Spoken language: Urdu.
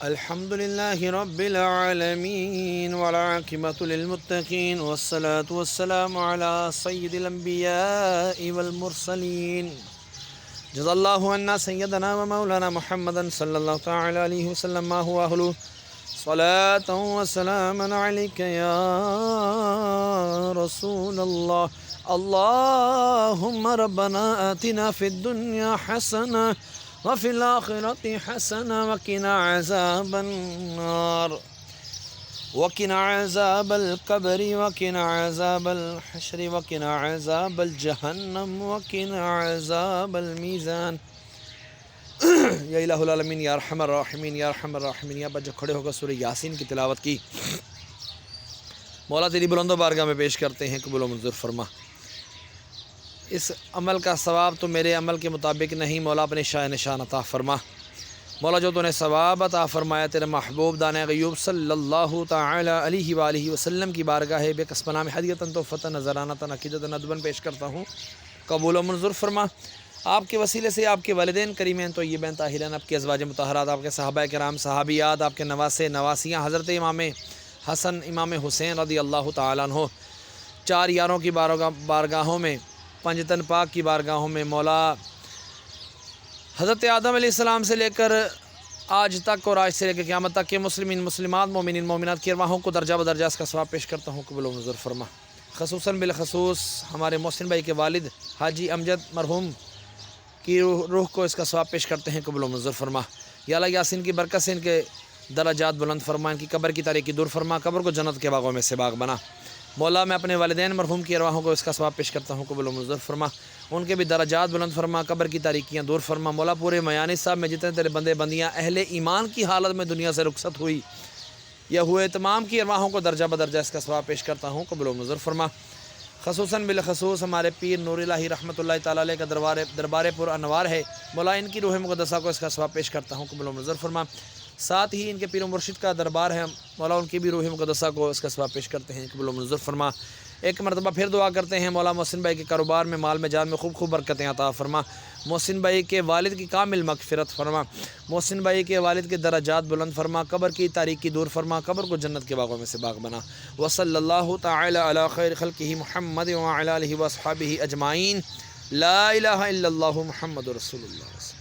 الحمد لله رب العالمين والعاقبة للمتقين والصلاة والسلام على سيد الأنبياء والمرسلين جزا الله عنا سيدنا ومولانا محمدا صلى الله تعالى عليه وسلم ما هو أهله صلاة وسلاما عليك يا رسول الله. اللهم ربنا آتنا في الدنيا حسنة وفي الآخرة حسنة وقنا عذاب النار وقنا عذاب القبر وقنا عذاب الحشر وقنا عذاب الجهنم وقنا عذاب الميزان. یا الہ العالمین یا ارحم الراحمین یا ارحم الراحمین. یا بچے کھڑے ہو کر سورہ یاسین کی تلاوت کی. مولا تیری بلند و بارگاہ میں پیش کرتے ہیں، قبول و منظور فرما. اس عمل کا ثواب تو میرے عمل کے مطابق نہیں، مولا اپنے شاہ نشان عطا فرما. مولا جو تو نے ثواب عطا فرمایا تیرے محبوب دانِ غیوب صلی اللہ تعالی علیہ وآلہ وسلم کی بارگاہ بے قسم نام ہدیتاً تحفتاً نذرانتاً عقیدتاً ندباً پیش کرتا ہوں، قبول و منظور فرما. آپ کے وسیلے سے آپ کے والدین کریمین طیبین طاہرین، آپ کے ازواج مطہرات، آپ کے صحابہ کرام صحابیات، آپ کے نواسے نواسیاں، حضرت امام حسن امام حسین رضی اللہ تعالیٰ عنہ، چار یاروں کی بارگاہوں میں، پنجتن پاک کی بارگاہوں میں، مولا حضرت آدم علیہ السلام سے لے کر آج تک اور آج سے لے کر قیامت تک کے مسلمین مسلمات مومنین مومنات کی ارواحوں کو درجہ بدرجہ اس کا ثواب پیش کرتا ہوں، قبول و منظور فرما. خصوصاً بالخصوص ہمارے محسن بھائی کے والد حاجی امجد مرحوم کی روح کو اس کا ثواب پیش کرتے ہیں، قبول و منظور فرما. یا اللہ یاسین کی برکت سے ان کے درجات بلند فرما، ان کی قبر کی تاریکی دور فرما، قبر کو جنت کے باغوں میں سے باغ بنا. مولا میں اپنے والدین مرحوم کی ارواحوں کو اس کا ثواب پیش کرتا ہوں، قبول و منظور فرما. ان کے بھی درجات بلند فرما، قبر کی تاریکیاں دور فرما. مولا پورے میانی صاحب میں جتنے تیرے بندے بندیاں اہل ایمان کی حالت میں دنیا سے رخصت ہوئی یا ہوئے تمام کی ارواحوں کو درجہ بدرجہ اس کا ثواب پیش کرتا ہوں، قبول و منظور فرما. خصوصاً بالخصوص ہمارے پیر نور الہی رحمۃ اللہ تعالیٰ علیہ کا دربار پر انوار ہے، مولا ان کی روح مقدسہ کو اس کا ثواب پیش کرتا ہوں، قبول و منظور فرما. ساتھ ہی ان کے پیر و مرشد کا دربار ہے، مولا ان کی بھی روح مقدسہ کو اس کا ثواب پیش کرتے ہیں، قبول و منظور فرما. ایک مرتبہ پھر دعا کرتے ہیں، مولا محسن بھائی کے کاروبار میں، مال میں، جان میں خوب خوب برکتیں عطا فرما. محسن بھائی کے والد کی کامل مغفرت فرما. محسن بھائی کے والد کے درجات بلند فرما، قبر کی تاریکی دور فرما، قبر کو جنت کے باغوں میں سے باغ بنا. وصلی اللہ تعالی علی خیر خلقہ محمد وعلی آلہ واصحابہ اجمعین. لا الہ الا اللہ محمد رسول اللہ.